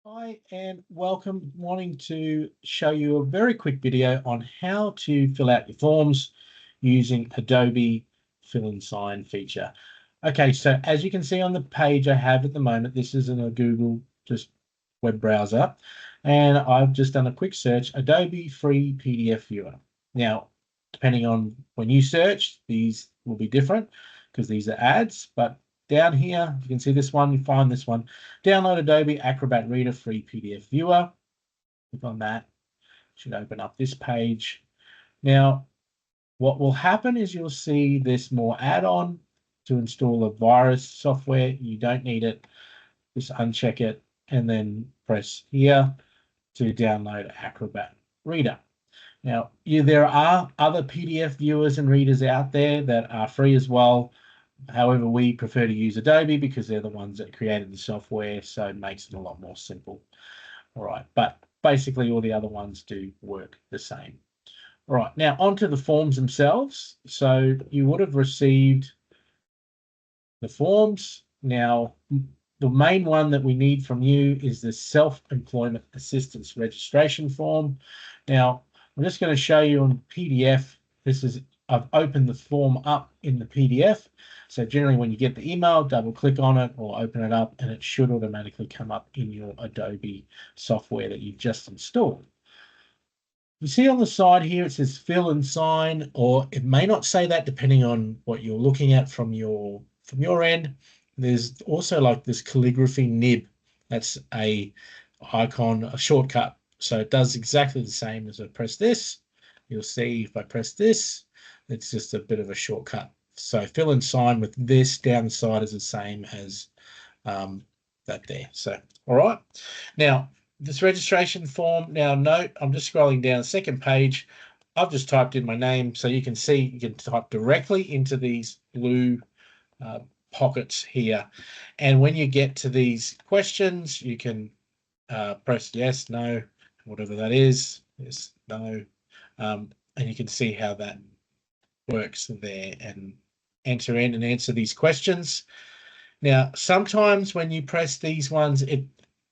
Hi and welcome. Wanting to show you a very quick video on how to fill out your forms using Adobe Fill and Sign feature. Okay, so as you can see on the page I have at the moment, this is in a Google just web browser, and I've just done a quick search, Adobe free PDF viewer. Now, depending on when you search, these will be different because these are ads, but down here, you can see this one, you find this one. Download Adobe Acrobat Reader free PDF viewer. Click on that. It should open up this page. Now, what will happen is you'll see this more add-on to install a virus software. You don't need it. Just uncheck it and then press here to download Acrobat Reader. Now, there are other PDF viewers and readers out there that are free as well. However, we prefer to use Adobe because they're the ones that created the software, so it makes it a lot more simple. All right, but basically all the other ones do work the same. All right, now onto the forms themselves. So you would have received the forms. Now, the main one that we need from you is the self-employment assistance registration form. Now, I'm just going to show you on PDF. I've opened the form up in the PDF. So generally when you get the email, double click on it or open it up and it should automatically come up in your Adobe software that you've just installed. You see on the side here, it says fill and sign, or it may not say that depending on what you're looking at from your end. There's also like this calligraphy nib. That's a icon, a shortcut. So it does exactly the same as I press this. You'll see if I press this, it's just a bit of a shortcut. So fill and sign with this down the side is the same as that there. So, all right. Now, this registration form, now note, I'm just scrolling down the second page. I've just typed in my name so you can see, you can type directly into these blue pockets here. And when you get to these questions, you can press yes, no, whatever that is, yes, no. And you can see how that works there and enter in and answer these questions. Now, sometimes when you press these ones, it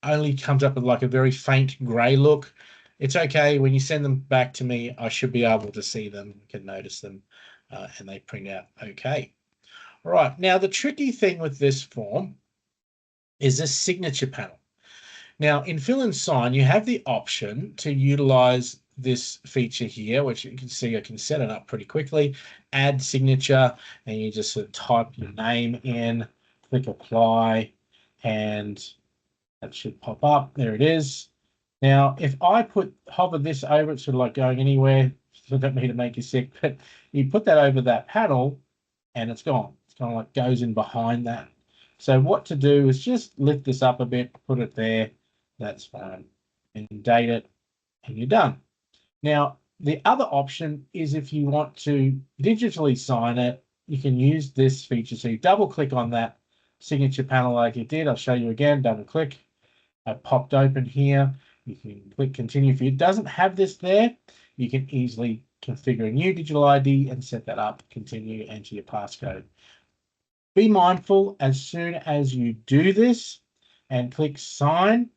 only comes up with like a very faint gray look. It's okay. When you send them back to me, I should be able to see them, can notice them, and they print out okay. All right. Now, the tricky thing with this form is this signature panel. Now, in Fill and Sign, you have the option to utilize this feature here, which you can see I can set it up pretty quickly. Add signature, and you just sort of type your name in, click apply, and that should pop up. There it is. Now, if I hover this over, it's sort of like going anywhere, so I don't mean to make you sick, but you put that over that panel and it's gone. It's kind of like goes in behind that. So what to do is just lift this up a bit, put it there. That's fine. And date it, and you're done. Now, the other option is if you want to digitally sign it, you can use this feature. So you double click on that signature panel like you did. I'll show you again, double click. I popped open here. You can click continue. If it doesn't have this there, you can easily configure a new digital ID and set that up, continue, enter your passcode. Be mindful as soon as you do this and click sign,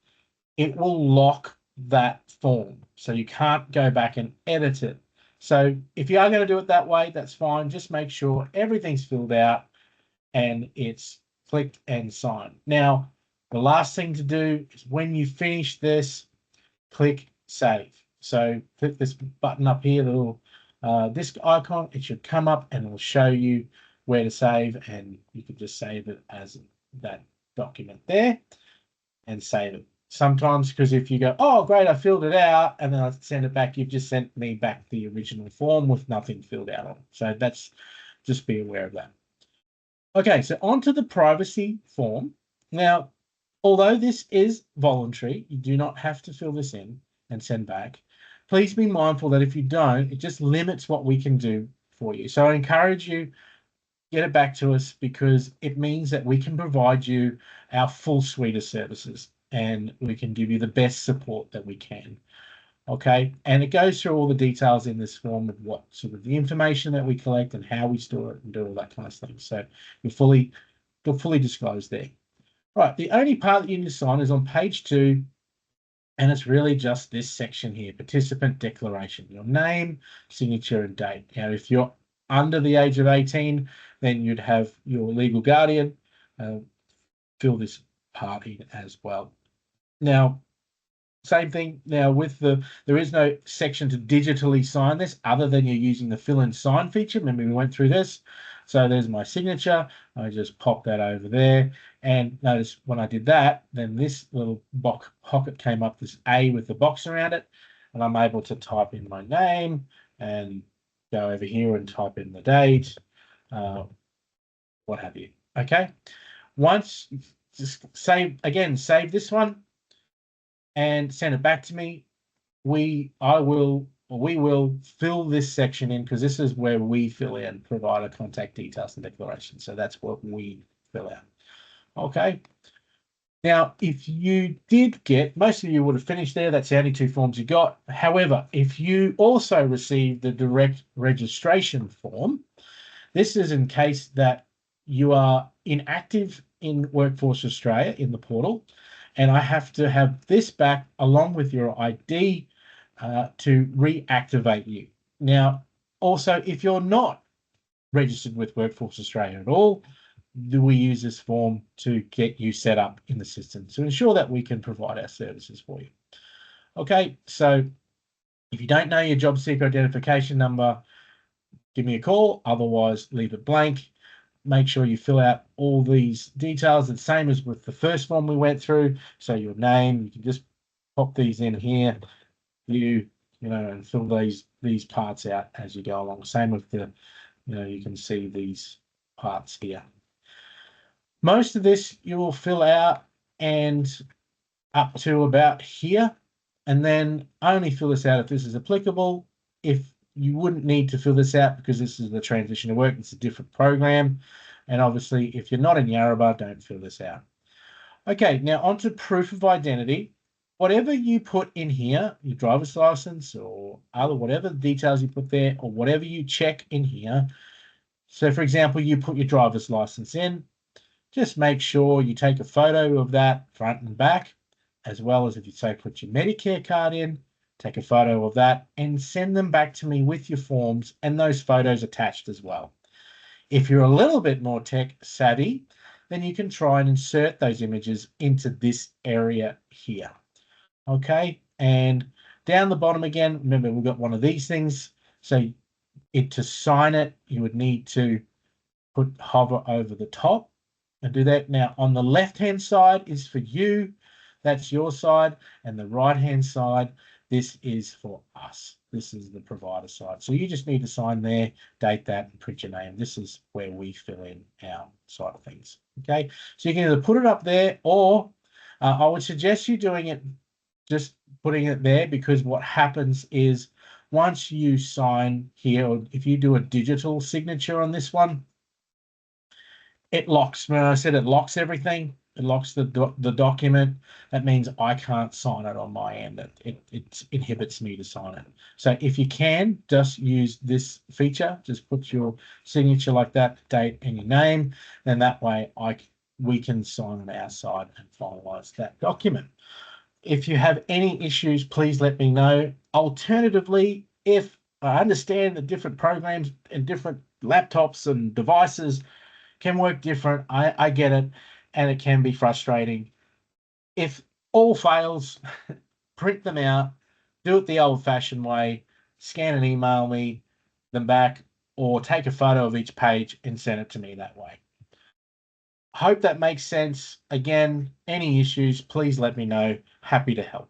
it will lock that form. So you can't go back and edit it. So if you are going to do it that way, that's fine. Just make sure everything's filled out and it's clicked and signed. Now, the last thing to do is when you finish this, click save. So click this button up here, the little disk icon. It should come up and it will show you where to save, and you can just save it as that document there and save it. Sometimes, because if you go, oh, great, I filled it out, and then I send it back, you've just sent me back the original form with nothing filled out on it. So that's, just be aware of that. Okay, so on to the privacy form. Now, although this is voluntary, you do not have to fill this in and send back. Please be mindful that if you don't, it just limits what we can do for you. So I encourage you, get it back to us, because it means that we can provide you our full suite of services and we can give you the best support that we can. Okay, and it goes through all the details in this form of what sort of the information that we collect and how we store it and do all that kind of thing. So you're fully disclosed there. Right, the only part that you need to sign is on page 2. And it's really just this section here, participant declaration, your name, signature, and date. Now, if you're under the age of 18, then you'd have your legal guardian fill this part in as well. Now, same thing now with there is no section to digitally sign this other than you're using the fill and sign feature. Remember, we went through this. So there's my signature. I just pop that over there. And notice when I did that, then this little box pocket came up, this A with the box around it. And I'm able to type in my name and go over here and type in the date, what have you. Okay. Once, just save this one and send it back to me. We will fill this section in because this is where we fill in provider contact details and declaration. So that's what we fill out. Okay. Now, if you did get, most of you would have finished there. That's the only two forms you got. However, if you also received the direct registration form, this is in case that you are inactive in Workforce Australia in the portal, and I have to have this back along with your ID to reactivate you. Now, also, if you're not registered with Workforce Australia at all, do we use this form to get you set up in the system to ensure that we can provide our services for you. Okay, so if you don't know your job seeker identification number, give me a call. Otherwise, leave it blank. Make sure you fill out all these details, the same as with the first form we went through. So your name, you can just pop these in here, and fill these parts out as you go along. Same with the, you can see these parts here. Most of this you will fill out and up to about here, and then only fill this out if this is applicable. If you wouldn't need to fill this out because this is the transition to work, it's a different program. And obviously, if you're not in Yarrabah, don't fill this out. Okay, now onto proof of identity. Whatever you put in here, your driver's license or other whatever details you put there, or whatever you check in here. So, for example, you put your driver's license in. Just make sure you take a photo of that front and back, as well as if you say put your Medicare card in, take a photo of that and send them back to me with your forms and those photos attached as well. If you're a little bit more tech savvy, then you can try and insert those images into this area here. Okay, and down the bottom again, remember we've got one of these things. So to sign it, you would need to hover over the top and do that. Now on the left-hand side is for you, that's your side, and the right-hand side, this is for us. This is the provider side. So you just need to sign there, date that, and print your name. This is where we fill in our side of things. Okay, so you can either put it up there, or I would suggest you doing it, just putting it there, because what happens is once you sign here, or if you do a digital signature on this one, it locks. When I said it locks everything, it locks the document. That means I can't sign it on my end. It inhibits me to sign it. So if you can, just use this feature. Just put your signature like that, date and your name. Then that way we can sign on our side and finalize that document. If you have any issues, please let me know. Alternatively, if I understand that different programs and different laptops and devices can work different, I get it, and it can be frustrating. If all fails, print them out, do it the old-fashioned way, scan and email me them back, or take a photo of each page and send it to me that way. Hope that makes sense. Again, any issues, please let me know. Happy to help.